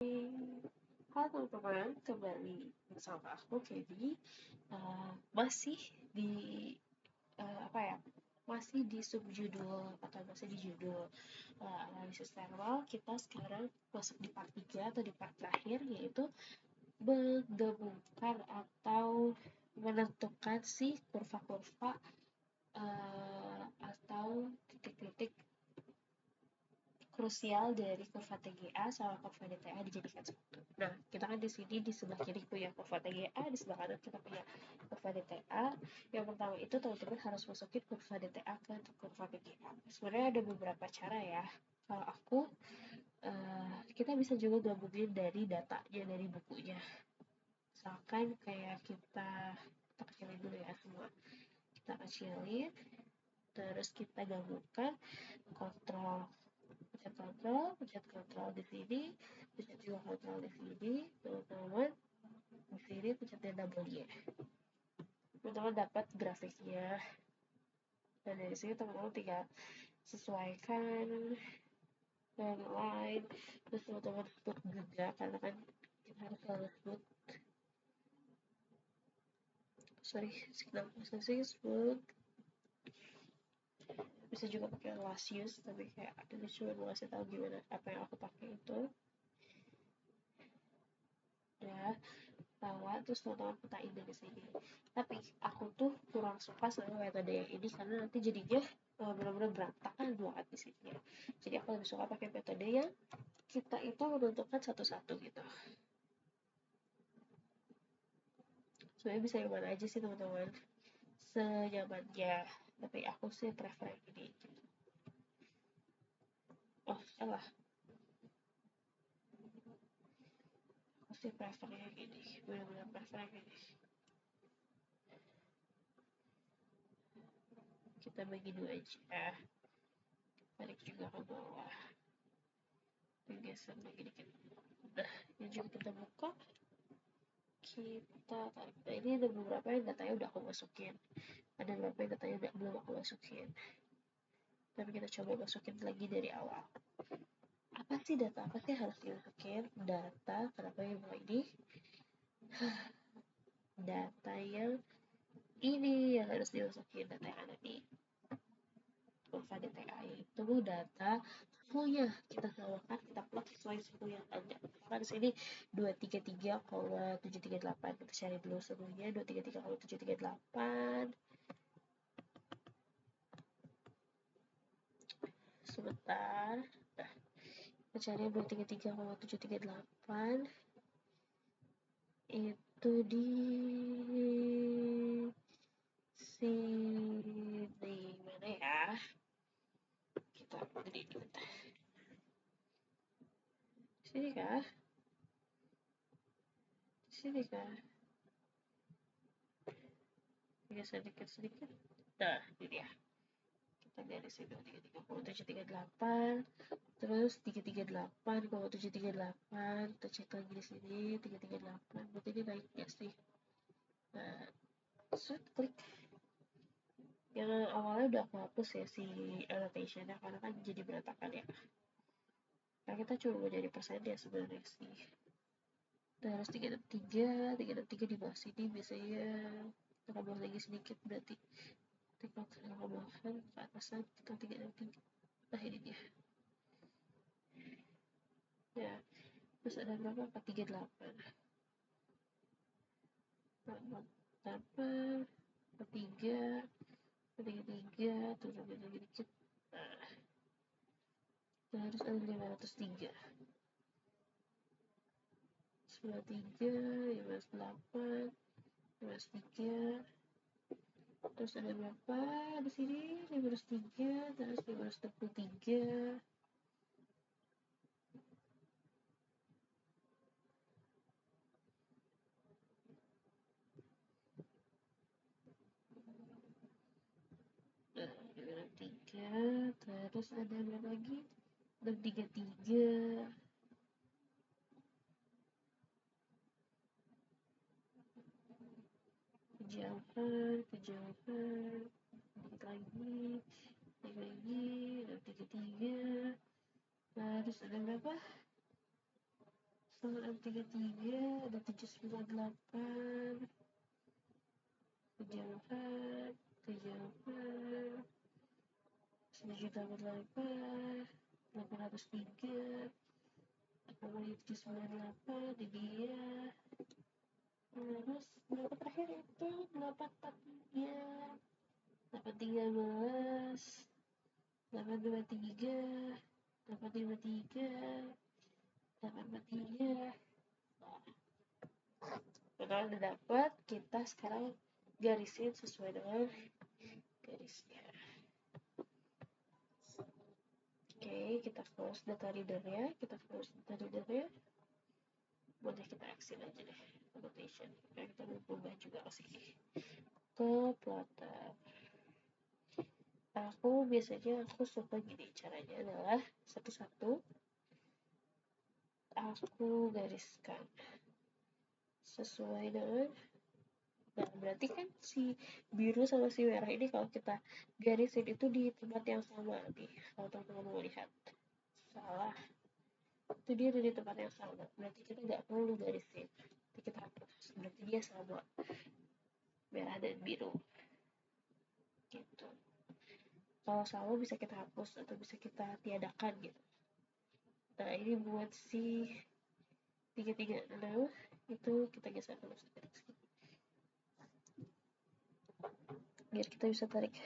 Halo teman-teman, kembali bersama aku Kedi. Masih di apa ya? Masih di subjudul atau masih di judul analisis thermal. Kita sekarang masuk di part 3 atau di part terakhir, yaitu menggabungkan atau menentukan si kurva-kurva atau titik-titik krusial dari kurva TGA sama kurva DTA dijadikan satu. Nah, kita kan di sini di sebelah kiri punya kurva TGA, di sebelah kanan kita punya kurva DTA. Yang pertama itu teman-teman harus masukin kurva DTA ke kurva TGA. Sebenarnya ada beberapa cara ya. Kalau aku, kita bisa juga gabungin dari datanya dari bukunya. Misalkan kayak kita kecilin dulu ya semua. Kita kecilin, terus kita gabungkan kontrol pencet kontrol di sini, pencet juga kontrol di sini, teman-teman di sini pencet double Y. Teman-teman dapat grafiknya, dan dari sini teman-teman tinggal sesuaikan yang lain, terus teman-teman put juga karena kan kita harus selalu put, signal processing put, bisa juga pakai last use, tapi kayak ini cuma mau kasih tahu gimana apa yang aku pakai itu ya. Bahwa terus teman-teman petain dari sini. Tapi aku tuh kurang suka sama metode yang ini karena nanti jadinya benar-benar berantakan banget di sini. Jadi aku lebih suka pakai metode yang kita itu menentukan satu-satu gitu. Sebenarnya bisa yang mana aja sih teman-teman, senyamannya. Tapi aku sih prefer yang ini. Oh salah, aku sih prefer yang ini. Benar-benar prefer yang ini. Kita bagi dua aja. Balik juga ke bawah. Geser lagi dikit. Udah, ini juga kita buka. Kita tarik. Nah, ini ada beberapa yang datanya udah aku masukin. Ada beberapa yang datanya udah belum aku masukin. Tapi kita coba masukin lagi dari awal. Apa sih data? Apa sih harus dimasukin? Data, kenapa yang mau ini? Data yang ini yang harus dimasukin. Data yang ada di kurva DTA itu data suhunya. Kita samakan, kita plot sesuai suhu yang ada. Maka di sini 233,738. Kita cari dulu suhunya 233,738. Sebentar. Nah, kita cari 233,738 itu di sini mana ya? Kita gede dikit. Sini kah? Sini kah? Geser sedikit. Nah, ini dia. Kita garisin 233,738, terus 338,738. Kita cek lagi di sini 338. Berarti ini naik nggak sih? Nah, klik. Yang awalnya udah aku hapus ya si annotation-nya karena kan jadi berantakan ya. Nah, kita cuma mau jadi persennya sebenarnya sih. Terus 363 di bawah sini biasanya kita tambah lagi sedikit, berarti tinggal ke bawahan ke atasan kita 363. Nah ini dia ya. Terus ada berapa? 438, 438, 43, 43, turun lagi dikit. Nah, terus ada 503, 93, 508, 503. Terus ada berapa di sini? 503, terus 523. Nah, 503, terus ada berapa lagi? 633. Kejauhan, dikit lagi, dan 33. Terus ada berapa? M33 ada 798, 74, 74, 1.088, 803, 798 di dia. Terus berapa terakhir itu 843, 813, 823, 853, 843. Kalau udah dapat, kita sekarang garisin sesuai dengan garisnya. Oke, kita close data reader-nya, boleh kita exit aja deh annotation, karena kita mau berubah juga ke sini ke plotter. Aku suka gini, caranya adalah satu-satu aku gariskan sesuai dengan. Nah, berarti kan si biru sama si merah ini kalau kita garisin itu di tempat yang sama nih. Kalau teman-teman mau lihat, salah. Itu dia di tempat yang sama. Berarti kita nggak perlu garisin. Nanti kita hapus. Berarti dia sama. Merah dan biru. Gitu. Kalau sama bisa kita hapus atau bisa kita tiadakan gitu. Nah, ini buat si 336 itu kita geser terus. Biar kita bisa tarik.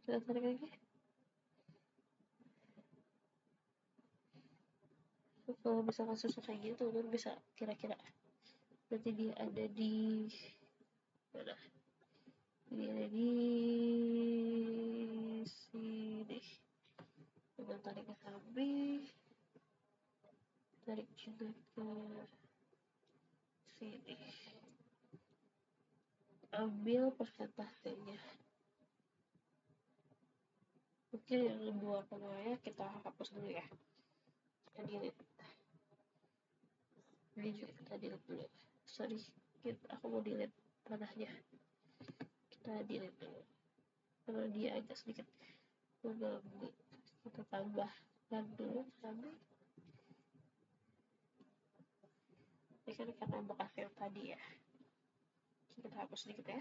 Kita tarik lagi. Kalau misalkan susah kayak gitu, teman bisa kira-kira. Berarti dia ada di mana? Dia ada di sini. Dengan tarik ke samping, tarik juga ke sini. Ambil persentasenya. Mungkin yang dua pengawalnya kita hapus dulu ya. Kita delete. Ini juga kita delete dulu. Sorry, aku mau delete panahnya. Kita delete dulu. Karena dia agak sedikit mengganggu. Kita tambahkan dulu sampai. Ini kan karena bekas yang tadi ya. Kita hapus sedikit ya.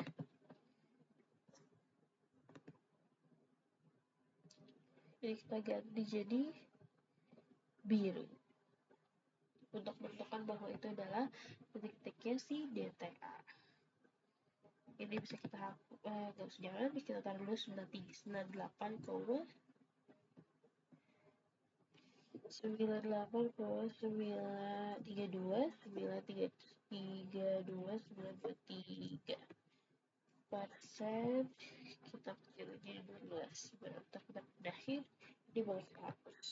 Jadi kita ganti jadi biru untuk menentukan bahwa itu adalah titik-titiknya si DTA. Ini bisa kita hapus, jangan kita taruh dulu 98,932, 932,923 persen. Kita kecil jadi 12. Berarti kita pindahin, ini boleh kita hapus.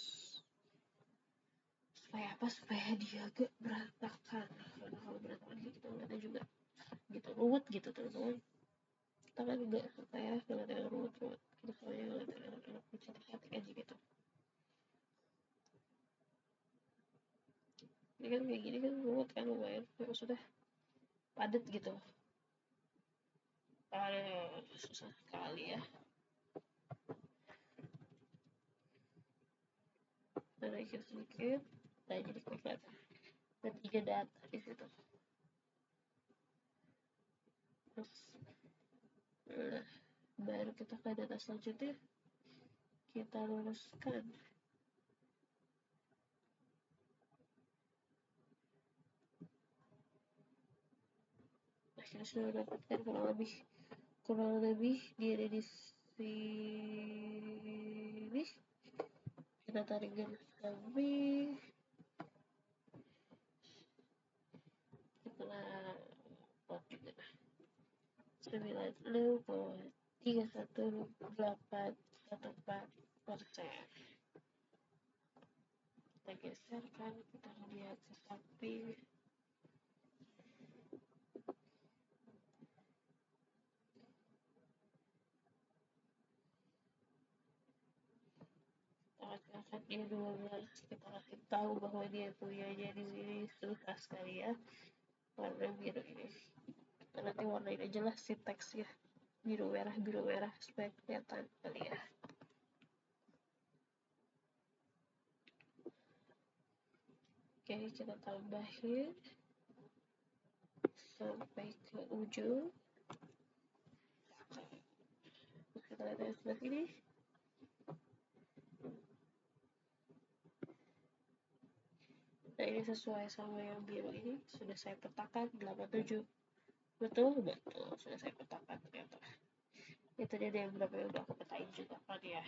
Supaya apa? Supaya dia agak berantakan. Karena kalau berantakan kita ngeliatnya juga gitu ruwet gitu teman-teman. Kita kan juga supaya ngeliatnya ruwet. Kita soalnya ngeliatnya enak-enak cantik aja gitu. Ini kan kayak gini kan ruwet kan, lumayan. Maksudnya padat gitu. Susah sekali ya. Naikin sedikit. Nah, jadi kelihatan. Ada 3 data di situ. Terus, baru kita ke data selanjutnya. Kita luruskan. Nah, kita sudah dapatkan kurang lebih dia ada di sini. Kita tarik garis samping. Kita plot juga. 96,31814%. Kita geserkan, kita lihat ke samping. Kita dia 12, kita kasih tahu bahwa dia punya di sini susah sekali ya. Warna biru ini. Kita nanti warnain aja lah si teksnya. Biru merah supaya kelihatan kali ya. Oke, kita tambahin sampai ke ujung. Kita lihat yang sebelah sini. Nah, ini sesuai sama yang biru ini. Sudah saya petakan 87. Betul? Betul. Sudah saya petakan ternyata. Itu dia yang berapa yang udah aku petain juga kan ya.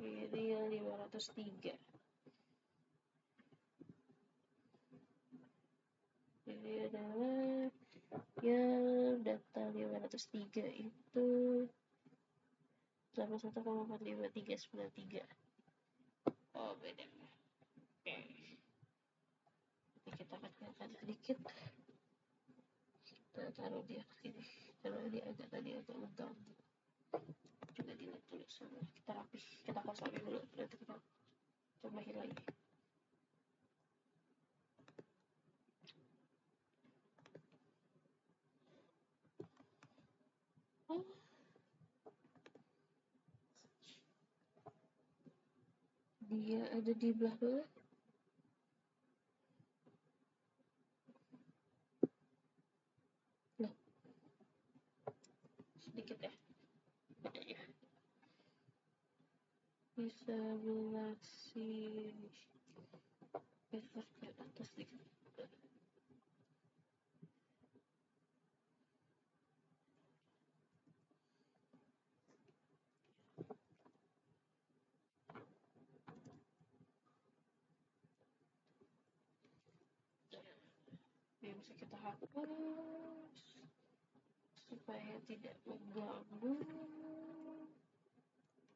Ini yang 503. Ini adalah yang data 503 itu 81,45393. Oh, beda. Oke. Ini kita kecilkan sedikit. Kita taruh dia ke sini. Karena dia tadi agak mengganggu. Coba dilihat dulu semua. Kita rapih. Kita kosongin dulu. Nanti kita cobain lagi. Oh. Dia ada di belah bawah. Loh. Sedikit ya. Bedanya. Bisa melasi besar ke atas sedikit. Yang bisa kita hapus supaya tidak mengganggu.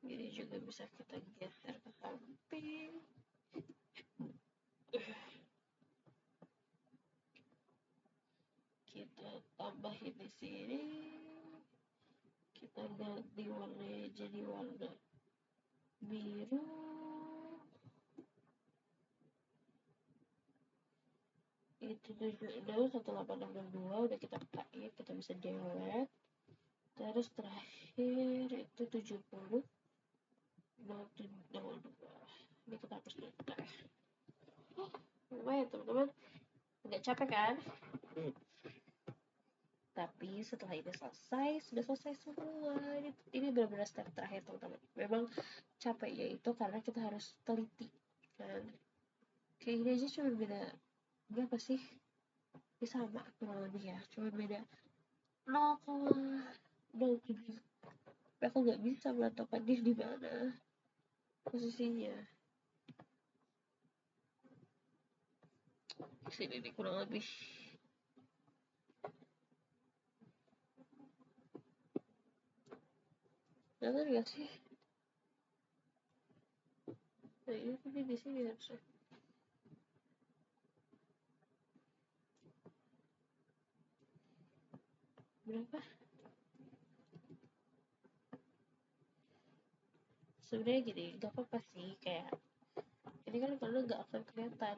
Ini juga bisa kita geser ke samping. Kita tambahin di sini. Kita ganti warnanya jadi warna biru. Itu 761862 udah kita pakai, kita bisa delete. Terus terakhir itu 70 02. Ini kita hapus dulu bentar ya. Lumayan teman-teman, agak capek kan? Tapi setelah ini selesai, sudah selesai semua. Ini benar-benar step terakhir teman-teman. Memang capeknya itu karena kita harus teliti kan. Kayak gini aja cuma beda berapa sih? Ya sama kurang lebih ya, cuma beda 0,07. Tapi aku nggak bisa menentukan dia di mana posisinya. Sini nih kurang lebih. Jangan nggak sih? Nah ini tadi di sini harusnya. Berapa? Sebenarnya gini, gak apa-apa sih kayak ini kan karena nggak akan kelihatan.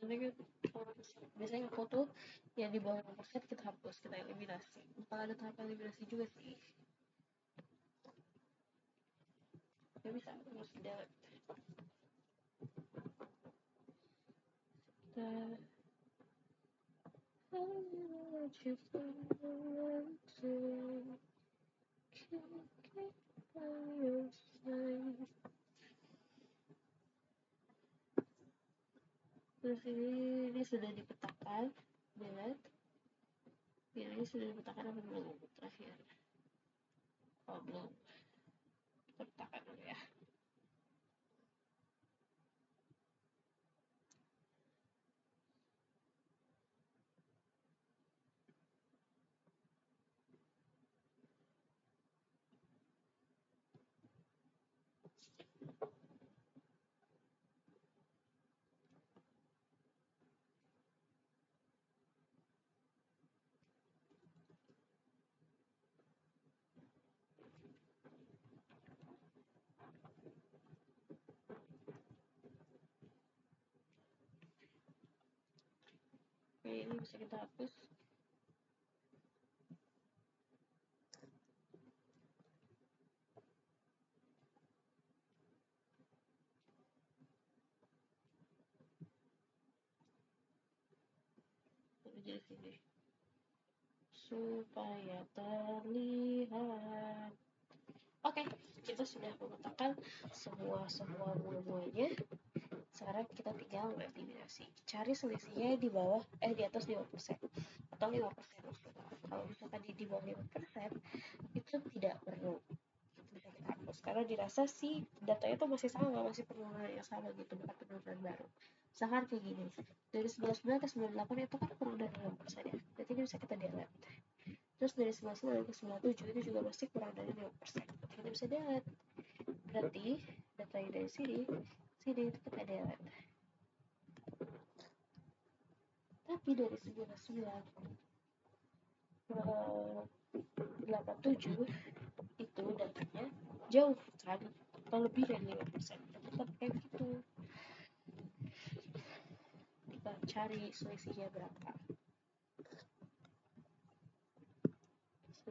Ini kan biasanya foto yang di bawah nomor set kita hapus, kita eliminasi. Bakal ada tahap eliminasi juga sih. Ya bisa harus delete. Terus ini sudah dipetakan, delete. Ini sudah dipetakan apa belum terakhir? Oh belum. Kita petakan dulu ya. Oke, ini bisa kita hapus. di sini supaya terlihat. Oke, kita sudah memetakan semua bulu-bulunya. Sekarang kita tinggal mengeliminasi. Cari selisihnya di bawah, di atas 5%. Atau 5% maksudnya. Kalau misalkan di bawah 5%, itu tidak perlu. Bisa kita hapus. Karena dirasa sih datanya tuh masih sama, masih penurunan yang sama gitu, bukan penurunan baru. Misalkan kayak gini, dari 99 ke 98 itu kan kurang dari 5% ya. Berarti ini bisa kita delete. Terus dari 99 ke 97 itu juga masih kurang dari 5%. Berarti kita bisa delete. Berarti datanya dari sini itu kita delete. Tapi dari 99 ke 87 itu datanya jauh kan, atau lebih dari 5%. Tetap kayak gitu. Kita cari selisihnya berapa.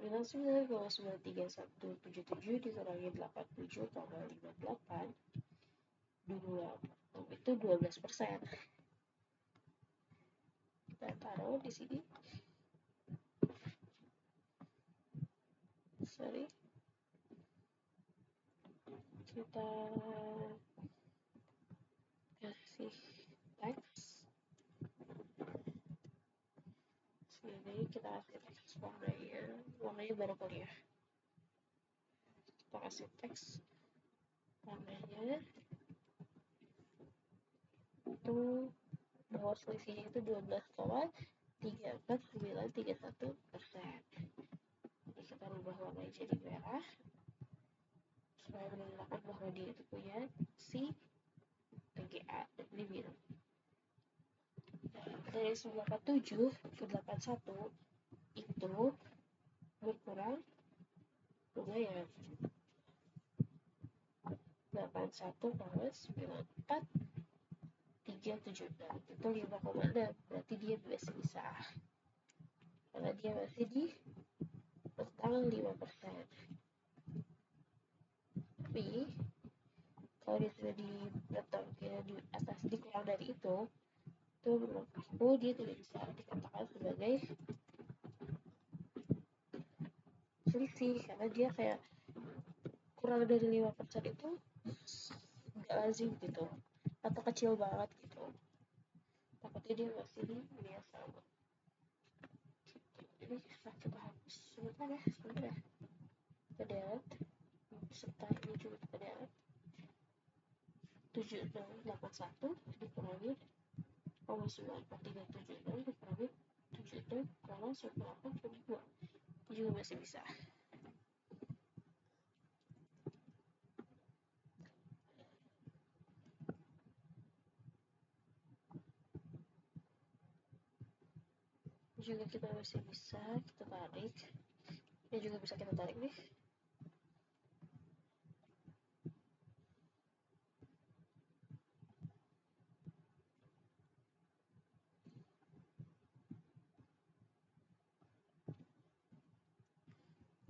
99,93177 dikurangi 87,58 itu 12%. Kita taruh di sini. Kita kasih teks. Sini kita kasih teks warnanya baru kuliah. Kita kasih teks warnanya itu bahwa selisihnya itu 12,34931%. Jadi kita rubah warnanya jadi merah supaya menandakan bahwa dia itu punya si TGA dan ini biru. Dari 97 ke 81 itu berkurang lumayan, 81,94376 itu 5,6, berarti dia masih bisa karena dia masih di rentang 5%. Tapi kalau dia sudah di rentang di atas, dikurang dari itu menurut aku dia tidak bisa dikatakan sebagai selisih, karena dia kayak kurang dari 5% itu nggak lazim gitu, atau kecil banget gitu. Takutnya dia masih di biasa. Ini kita hapus sebentar ya. Kita delete serta ini juga kita delete. 7681 dikurangi 0,94376 dikurangi 76,1822 juga masih bisa. Juga kita masih bisa kita tarik. Ini juga bisa kita tarik nih.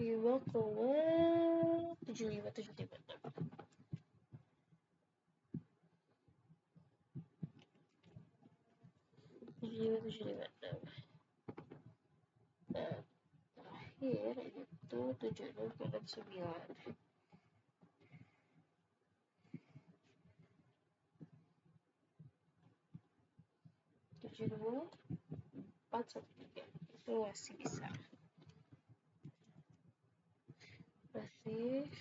Lima koma 75756. Nah, terakhir itu 76,9. 72413 itu masih bisa, masih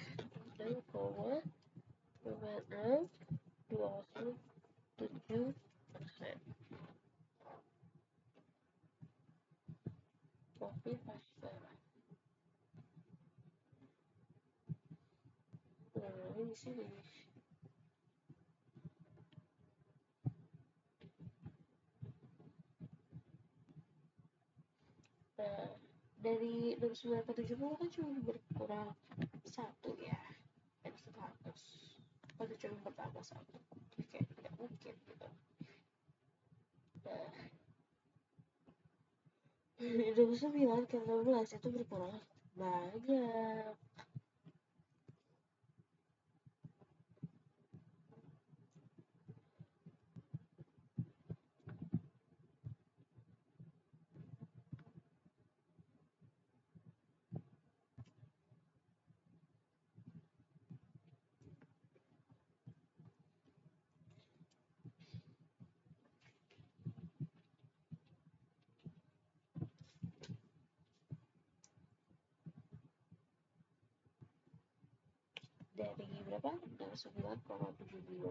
6,2627%. Copy paste. Ini di sini. Nah, dari 6970 kan cuma berkurang 1 ya, dari 100 atau cuma bertambah 1, kayak tidak mungkin gitu. Nah, 29 ke 16 itu berkurang banyak. berapa? 69,72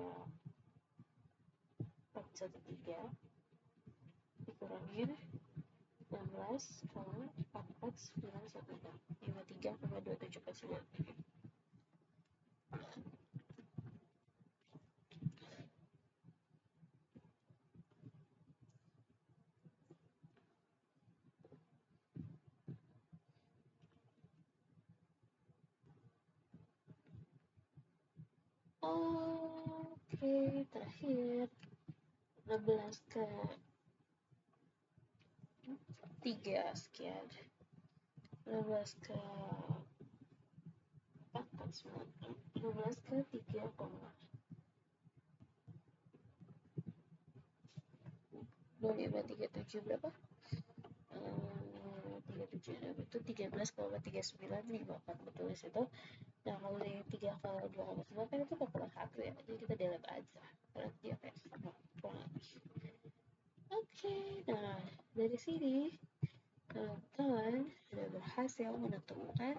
413 dikurangin 16,4491 53,2749. Oke, terakhir 16 ke 3 sekian, 16 ke 4 16 ke 3 0,537 berapa? 37 itu 13,3954 betul di situ. Nah kalau dari 3 ke 2,9 kan itu 41 ya, jadi kita delete aja karena dia kayak sama kurang lebih. Oke, nah dari sini teman-teman sudah berhasil menentukan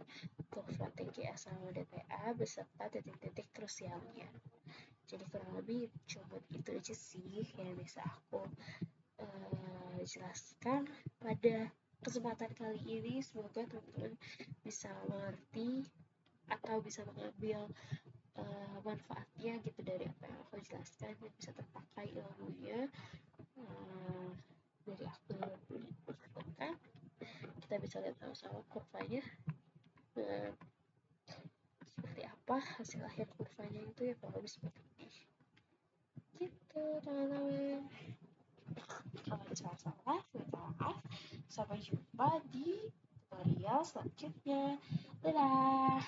kurva TGA sama DTA beserta titik-titik krusialnya. Jadi kurang lebih cuma itu aja sih yang bisa aku jelaskan pada kesempatan kali ini. Semoga teman-teman bisa mengerti atau bisa mengambil manfaatnya gitu dari apa yang aku jelaskan, dan bisa terpakai ilmunya dari aku lakukan. Kita bisa lihat sama-sama kurvanya seperti apa hasil akhir kurvanya itu ya, kalau lebih seperti ini gitu teman-teman. Kalau ada salah-salah minta maaf. Sampai jumpa di tutorial selanjutnya. Dadah.